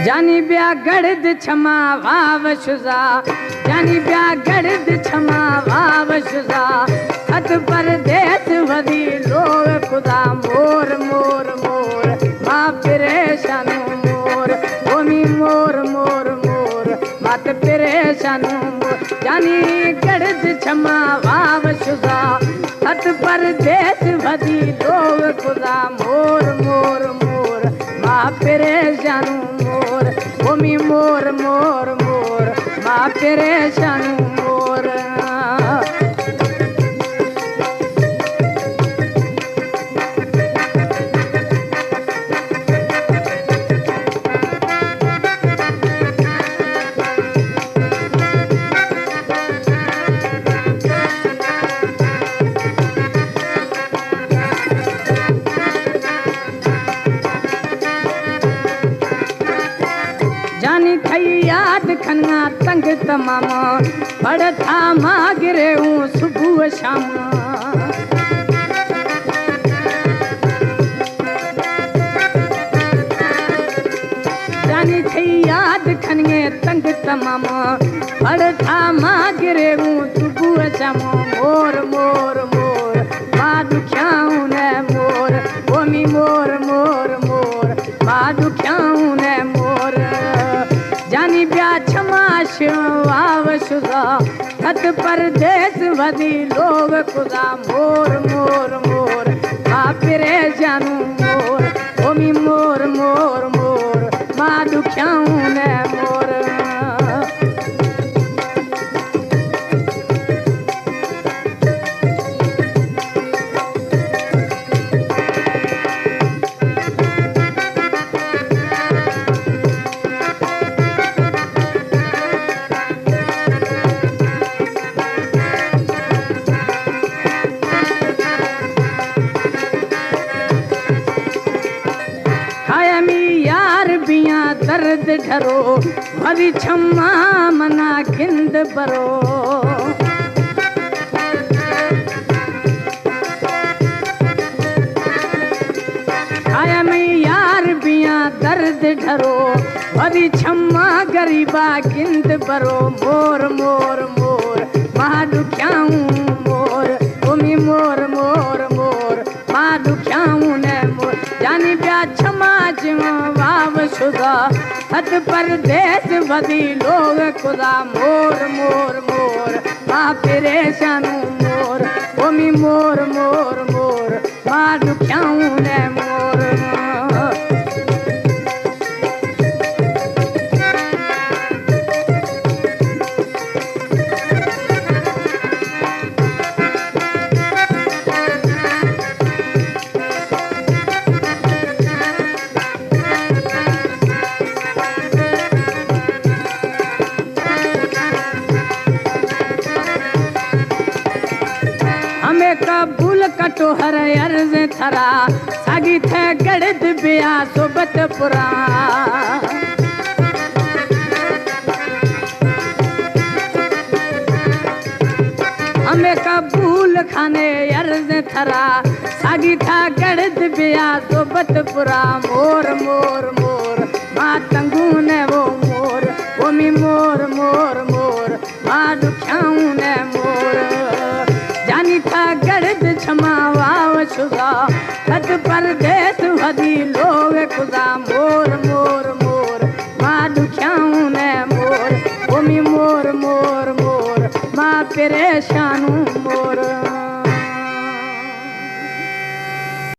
जानी ब्या गड़द क्षमा वाव शुजा जानी ब्या गड़द क्षमा वाव शुजा हथ परदेस वदी लोग खुदा मोर मोर मोर माँ परेशान मोर ओमी मोर मोर मोर मात परेशान मोर जानी गड़द क्षमा वाव शुजा हथ परदेस वदी लोग खुदा मोर मोर मोर माँ परेशान मोर ओमी मोर मोर मोर माँ परेशान मोर जानी थई याद खन्ना तंग तमामा पड़ था मां गिरे हूँ सुबह शाम जानी थई याद खन्ने तंग तमामा पड़ था मां गिरे हूँ सुबह शाम मोर मोर मोर मां दुखियाऊं ने मोर ओमी मोर मोर मोर मां दुखियाऊं ने मोर जानी ब्या क्षमा शिवाव शुदा हथ परदेस वदी लोग खुदा मोर मोर मोर माँ परेशान मोर ओमी मोर मोर मोर माँ दुखियाऊं ने मोर दर्द ढरो वरी क्षमा मना गिंद बरो आया मैं यार बिया दर्द ढरो वरी क्षमा गरीबा गिंद बरो मोर मोर मोर मां दुखियाऊं मोर ओमी मोर मोर मोर मां दुखियाऊं ने मोर जानी ब्या क्षमा वाव शुदा हथ परदेस वदी लोग खुदा मोर मोर मोर माँ परेशान मोर ओमी मोर मोर मोर माँ दुखियाऊं ने मोर कबूल कटो हर अर्ज थरा सागी थे गड़द बिया सोबत पुरा हमें कबूल खाने अर्ज थरा सागी था गड़द बिया सोबत पुरा मोर मोर मोर माँ तंगू ने वो मोर ओमी मोर मोर मोर माँ दुखियाऊं ने मोर जानी था गड़द क्षमा वाव शुदा हथ परदेस वदी लोग खुदा मोर मोर मोर माँ दुखियाऊं ने मोर ओमी मोर मोर मोर माँ परेशान मोर